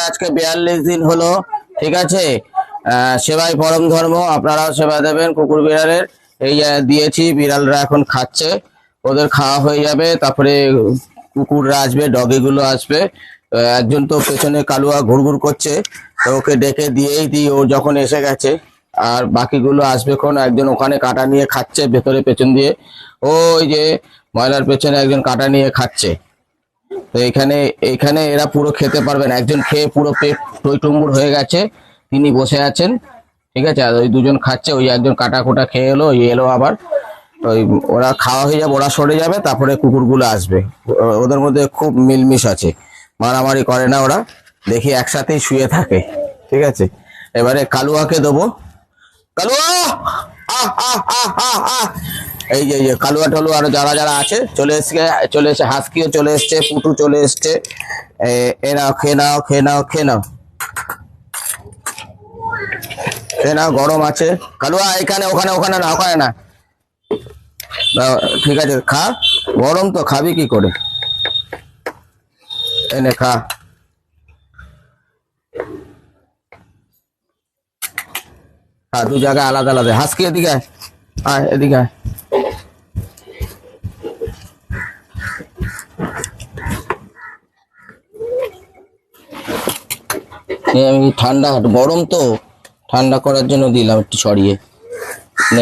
আজকে 42 দিন হলো, ঠিক আছে। সেবাই পরম ধর্ম, আপনারাও সেবা দেবেন কুকুর বিড়ালের। এই দিয়েছি, বিড়ালরা এখন খাচ্ছে, ওদের খাওয়া হয়ে যাবে, তারপরে কুকুররা আসবে, ডগিগুলো আসবে। একজন তো পেছনে কালুয়া ঘুরঘুর করছে, তো ওকে ডেকে দিয়েই দিই, ও যখন এসে গেছে। আর বাকিগুলো আসবে কোন, একজন ওখানে কাটা নিয়ে খাচ্ছে ভেতরে পেছন দিয়ে, ওই যে ময়লার পেছনে একজন কাটা নিয়ে খাচ্ছে। তো এখানে এখানে এরা পুরো খেতে পারবে না, একজন খেয়ে পুরো পেট টইটুম্বুর হয়ে গেছে, তিনি বসে আছেন, ঠিক আছে। আর ওই দুজন খাচ্ছে, ওই একজন কাটা কোটা খেয়ে এলো, ওই এলো আবার। ওই ওরা খাওয়া হয়ে যাবে, ওরা সরে যাবে, তারপরে কুকুরগুলো আসবে। ওদের মধ্যে খুব মিলমিশ আছে, মারামারি করে না ওরা, দেখি একসাথেই শুয়ে থাকে, ঠিক আছে। এবারে কালুয়াকে দেবো। কালুয়া, আহ আহ আহ আহ আহ এই যে কালুয়া টালুয়া আরো যারা যারা আছে চলে এসে, হাসকিও চলে এসছে, পুটু চলে এসছে। এ নাও, খেয়ে নাও, খেয়ে নাও, খেয়ে নাও, খেয়ে নাও, গরম আছে। কালুয়া এখানে, ওখানে ওখানে না, ওখানে না, ঠিক আছে খা, গরম তো খাবি কি করে, এনে খা। দু জায়গায় আলাদা আলাদা। হাসকি এদিকে আয়, এদিকে আয়। আমি ঠান্ডা, গরম তো ঠান্ডা করার জন্য দিলাম একটু সরিয়ে,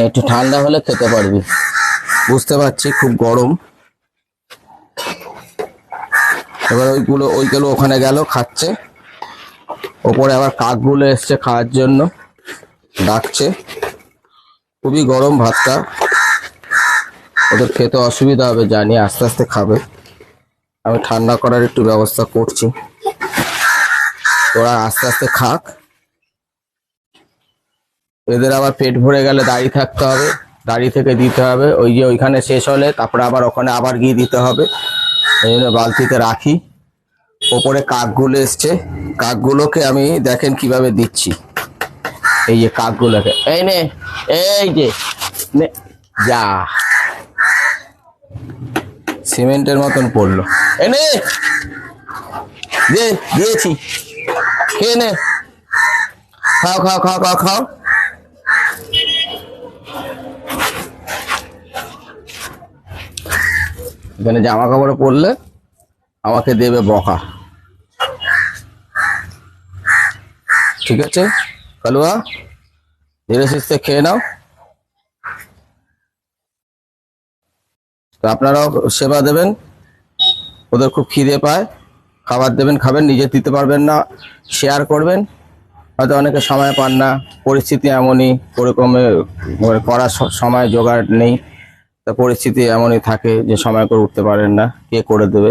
একটু ঠান্ডা হলে খেতে পারবি। বুঝতে পারছি খুব গরম। এবার ওইগুলো ওখানে গেল, খাচ্ছে। ওপরে আবার কাকগুলো এসছে খাওয়ার জন্য, ডাকছে। খুবই গরম ভাতটা, ওদের খেতে অসুবিধা হবে জানি, আস্তে আস্তে খাবে। আমি ঠান্ডা করার একটু ব্যবস্থা করছি, ওরা আস্তে আস্তে খাক। এদের আবার পেট ভরে গেলে দাঁড়িয়ে থাকতে হবে, দাঁড়িয়ে থেকে দিতে হবে। ওই যে ওইখানে শেষ হলে তারপরে আবার ওখানে আবার গিয়ে দিতে হবে, এই জন্য বালতিতে রাখি। ওপরে কাকগুলো এসছে, কাকগুলোকে আমি দেখেন কিভাবে দিচ্ছি। এই যে কাকগুলোকে, এই নে, এই যে যা, সিমেন্টের মতন পড়লো, এনে দিয়েছি, খেয়ে নে, খাও খাও খাও খাও খাও। এখানে জামা কাপড়ে পরলে আমাকে দেবে বকা, ঠিক আছে। কালুয়া, ধীরে সুস্থে খেয়ে নাও। তো আপনারাও সেবা দেবেন, ওদের খুব খিদে পায়, খাবার দেবেন, খাবেন, নিজে দিতে পারবেন না, শেয়ার করবেন। হয়তো অনেকে সময় পান না, পরিস্থিতি এমনই, ওরকমে করার সময় জোগাড় নেই, তা পরিস্থিতি এমনই থাকে যে সময় করে উঠতে পারেন না, কে করে দেবে।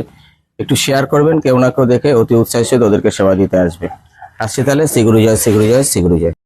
একটু শেয়ার করবেন, কেউ না কেউ দেখে অতি উৎসাহের সাথে ওদেরকে সেবা দিতে আসবে। আসছি তাহলে, শ্রী গুরু জয়, শ্রী গুরু জয়, শ্রী গুরু জয়।